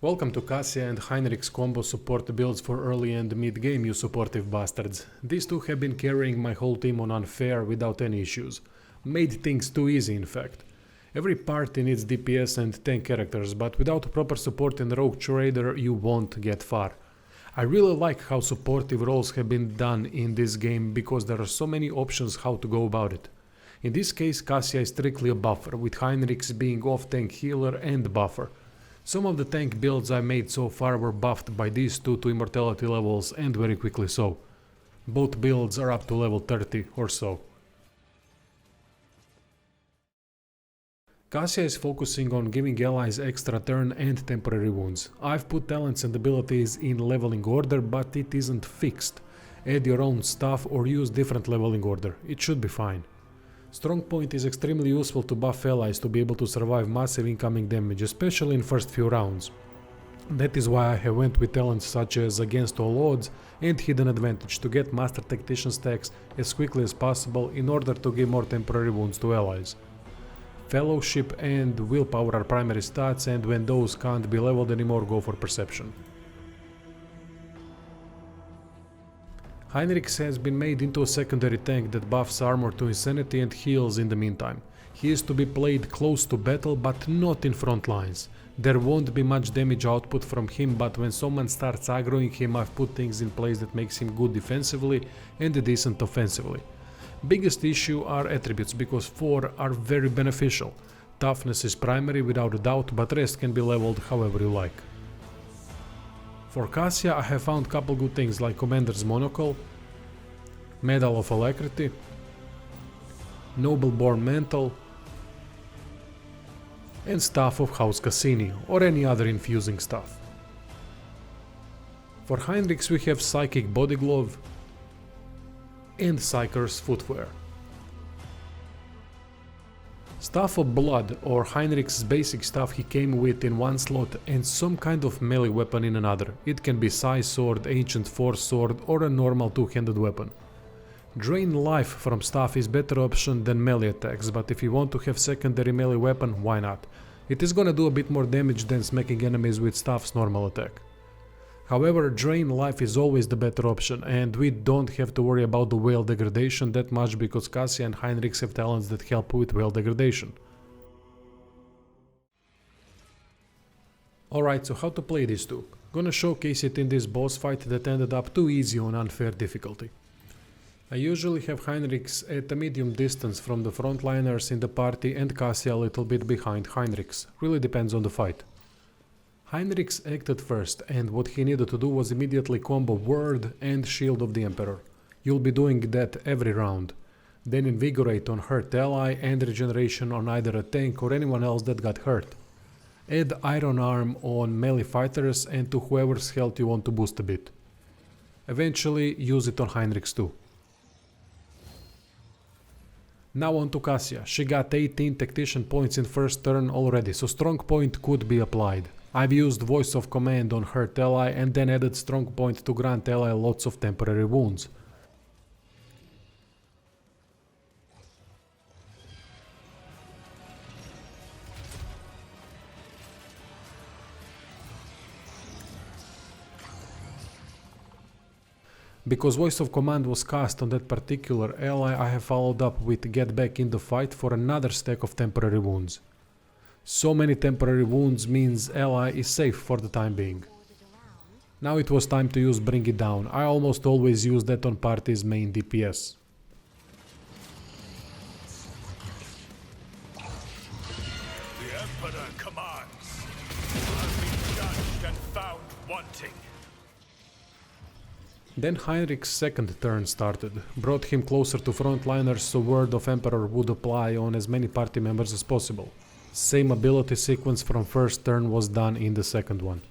Welcome to Cassia and Heinrix combo support builds for early and mid game, you supportive bastards. These two have been carrying my whole team on unfair without any issues. Made things too easy, in fact. Every party needs DPS and tank characters, but without proper support in Rogue Trader you won't get far. I really like how supportive roles have been done in this game because there are so many options how to go about it. In this case, Cassia is strictly a buffer, with Heinrix being off-tank healer and buffer. Some of the tank builds I made so far were buffed by these two to immortality levels, and very quickly so. Both builds are up to level 30 or so. Cassia is focusing on giving allies extra turn and temporary wounds. I've put talents and abilities in leveling order, but it isn't fixed. Add your own stuff or use different leveling order, it should be fine. Strong point is extremely useful to buff allies to be able to survive massive incoming damage, especially in first few rounds. That is why I have went with talents such as Against All Odds and Hidden Advantage to get Master Tactician stacks as quickly as possible in order to give more temporary wounds to allies. Fellowship and Willpower are primary stats, and when those can't be leveled anymore, go for Perception. Heinrix has been made into a secondary tank that buffs armor to insanity and heals in the meantime. He is to be played close to battle, but not in front lines. There won't be much damage output from him, but when someone starts aggroing him, I've put things in place that makes him good defensively and decent offensively. Biggest issue are attributes, because 4 are very beneficial. Toughness is primary without a doubt, but rest can be leveled however you like. For Cassia I have found couple good things like Commander's Monocle, Medal of Alacrity, Nobleborn Mantle, and Staff of House Cassini, or any other infusing stuff. For Heinrix we have Psychic Body Glove and Psyker's Footwear. Staff of Blood, or Heinrix's basic stuff, he came with in one slot and some kind of melee weapon in another. It can be Sai Sword, Ancient Force Sword, or a normal two-handed weapon. Drain life from staff is better option than melee attacks, but if you want to have secondary melee weapon, why not? It is gonna do a bit more damage than smacking enemies with staff's normal attack. However, Drain life is always the better option, and we don't have to worry about the whale degradation that much because Cassia and Heinrix have talents that help with whale degradation. Alright, so how to play these two? Gonna showcase it in this boss fight that ended up too easy on unfair difficulty. I usually have Heinrix at a medium distance from the frontliners in the party and Cassia a little bit behind Heinrix, really depends on the fight. Heinrix acted first, and what he needed to do was immediately combo Word and Shield of the Emperor. You'll be doing that every round. Then Invigorate on hurt ally and Regeneration on either a tank or anyone else that got hurt. Add Iron Arm on melee fighters and to whoever's health you want to boost a bit. Eventually use it on Heinrix too. Now on to Cassia. She got 18 tactician points in first turn already, so strong point could be applied. I've used Voice of Command on hurt ally and then added strong point to grant ally lots of temporary wounds. Because Voice of Command was cast on that particular ally, I have followed up with Get Back in the Fight for another stack of temporary wounds. So many temporary wounds means ally is safe for the time being. Now it was time to use Bring It Down. I almost always use that on party's main DPS. The Emperor commands. I've been judged and found wanting. Then Heinrich's second turn started, brought him closer to frontliners so Word of Emperor would apply on as many party members as possible. Same ability sequence from first turn was done in the second one.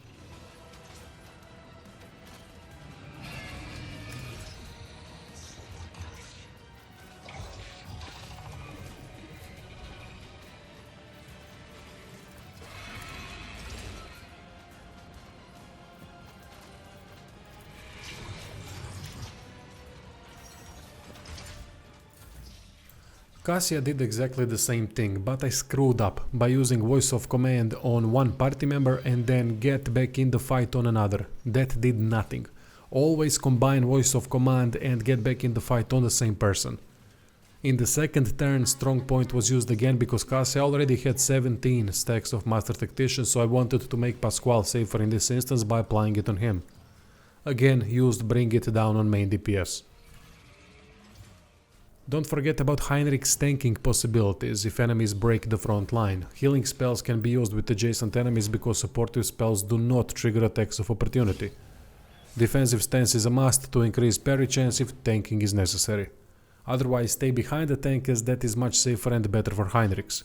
Cassia did exactly the same thing, but I screwed up by using voice of command on one party member and then get back in the fight on another. That did nothing. Always combine voice of command and get back in the fight on the same person. In the second turn, strong point was used again because Cassia already had 17 stacks of Master Tactician, so I wanted to make Pasquale safer in this instance by applying it on him. Again, used bring it down on main DPS. Don't forget about Heinrix's tanking possibilities if enemies break the front line. Healing spells can be used with adjacent enemies because supportive spells do not trigger attacks of opportunity. Defensive stance is a must to increase parry chance if tanking is necessary. Otherwise, stay behind the tank as that is much safer and better for Heinrix.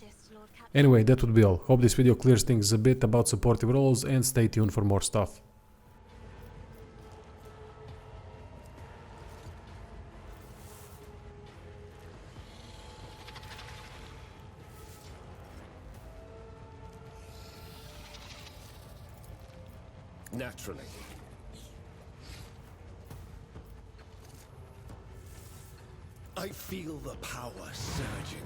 Anyway, that would be all. Hope this video clears things a bit about supportive roles and stay tuned for more stuff. Naturally. I feel the power surging.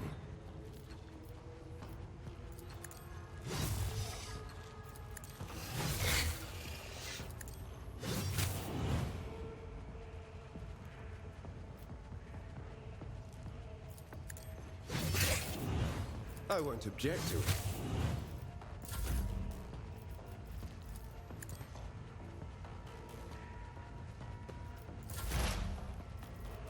I won't object to it.